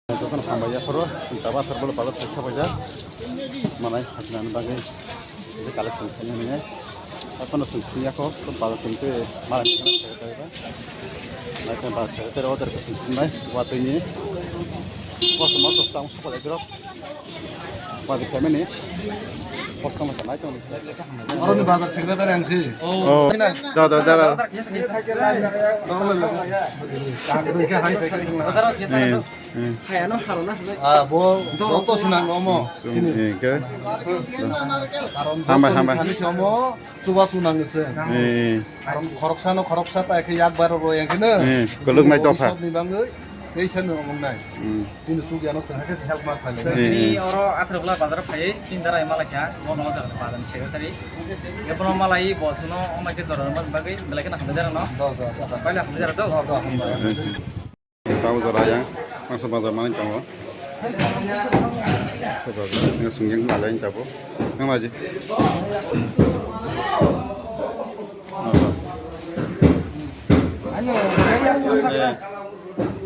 Jokan hambaya foro sintaba Atharbwla bazar tekha baja manai haknan bagi je collection khani ne akono singkhniya ko bazar tinte malai kana sekretariba naikkan bazar sekretari order ke singkhnai watini kosmo sostang sekolah drop bazar kami ni kosmo kanai to orang di bazar sekretari yang sih. oh da Bo roto sunang ngomo. ke Hamba Hani somo coba sunang ese. Karom koroksa ta ke yak baro ro yang kene. Keluk nai tofa. Ni bangai. Ei sen ngomong nai. Sini sugiano sen hake help mat phale. Ini orang Atharbwla bazar phai sindara malakya mono jaga bazar sekretari. Ya pun malai bosuno omake zoran bagai belakang nak bazar no. Pala bazar do. Tahu zaraya masuk bazar mana kamu? Sebab ini sungai mana yang capo? Yang mana?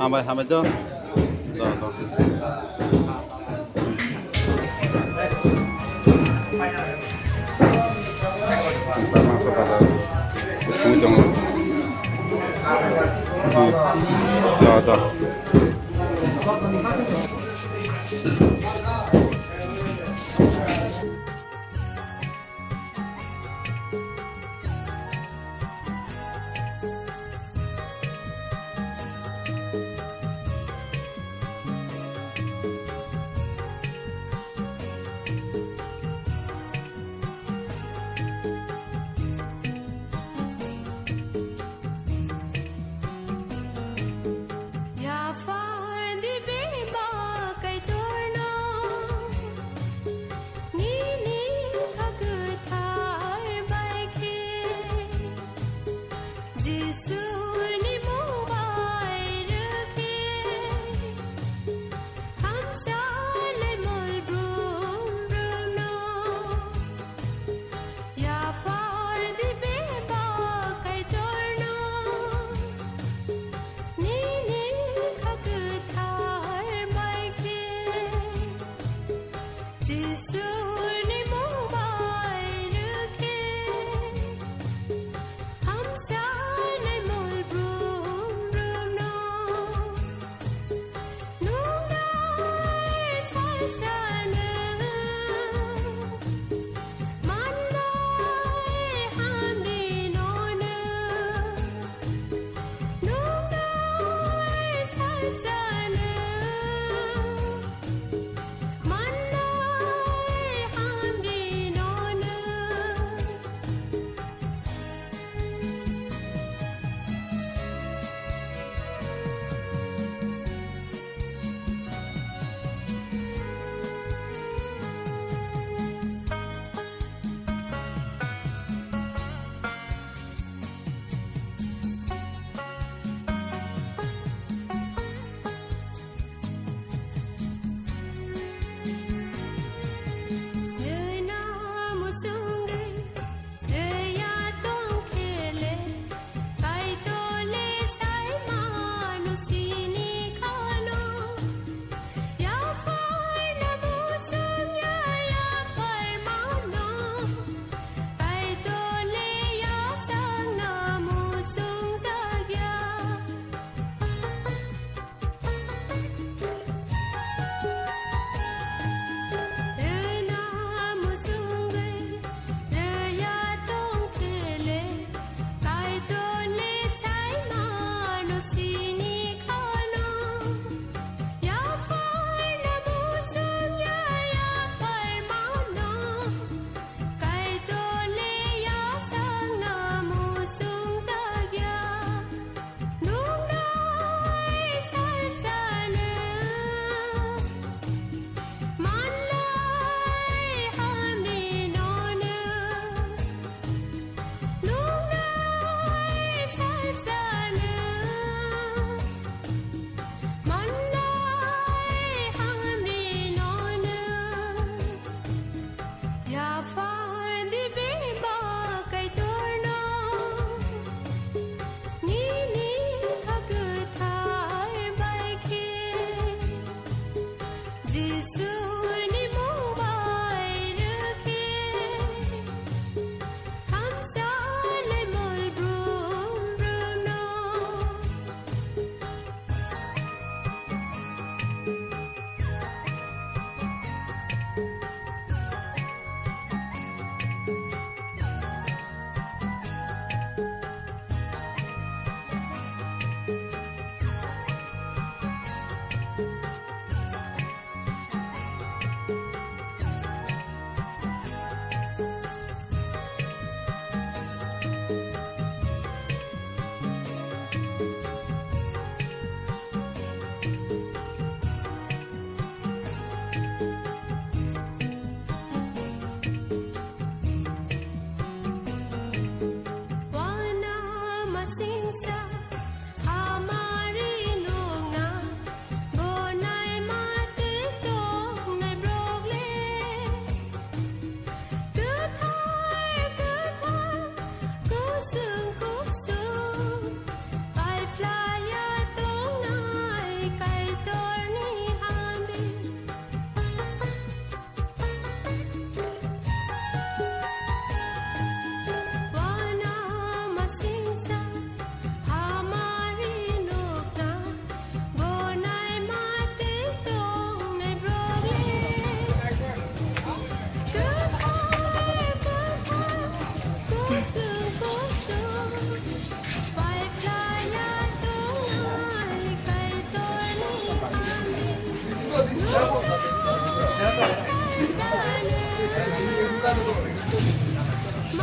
Hambai tu, kita masuk bazar tongo. Dah.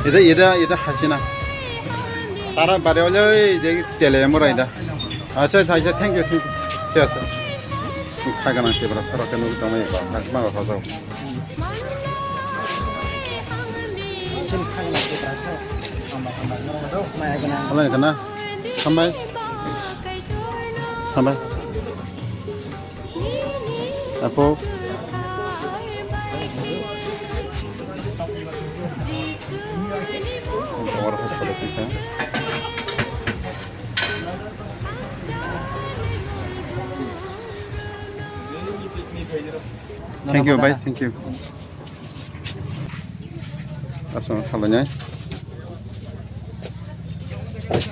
এটা হাসিনা তারা বারে হলে যে তেলে মরাই দা আচ্ছা আচ্ছা thank you ঠিক আছে থাকা না সেবার সরকার নদী তোমায় হাসমা কথা যাও হলো এখানে না থামবাই আপু orang harus pada kita. Thank you, bye. Thank you. Langsung salahnya.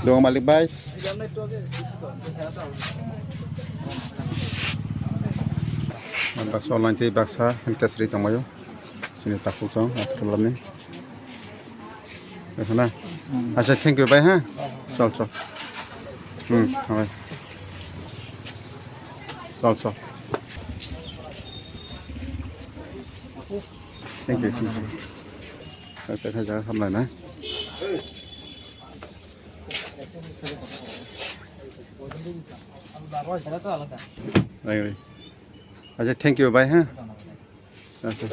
Doang balik, bye. Bakso online ti baksa kita seri tamayo. Sini takut song, Atharbwla ni. দেখো না আচ্ছা থ্যাংক ইউ ভাই হ্যাঁ চল চল থ্যাংক ইউ দেখা যায় সামলাই না আচ্ছা থ্যাংক ইউ ভাই হ্যাঁ আচ্ছা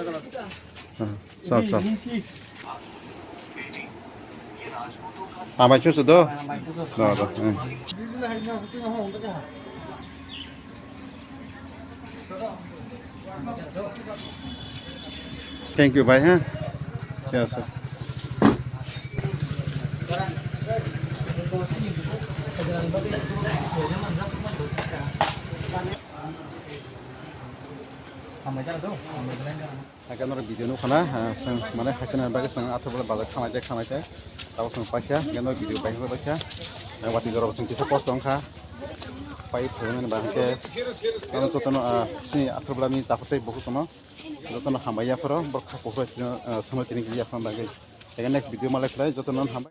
চল Amai cusu do. Thank you, bye, huh? Yes, sir. Akan orang video nu kana, mana hasilnya bagi sang Atharbwla bazar khamai teh, tahu sang pasya, kan orang video baik baca, wati dorong sang kisah post dong kah, pai phone bahkan kalau tu tano sini Atharbwla ni takutnya buku tano, tu tano hambai ya pura, berkah pura semua jenis dia pun bagi, next video malah kelai, tu tano hambai.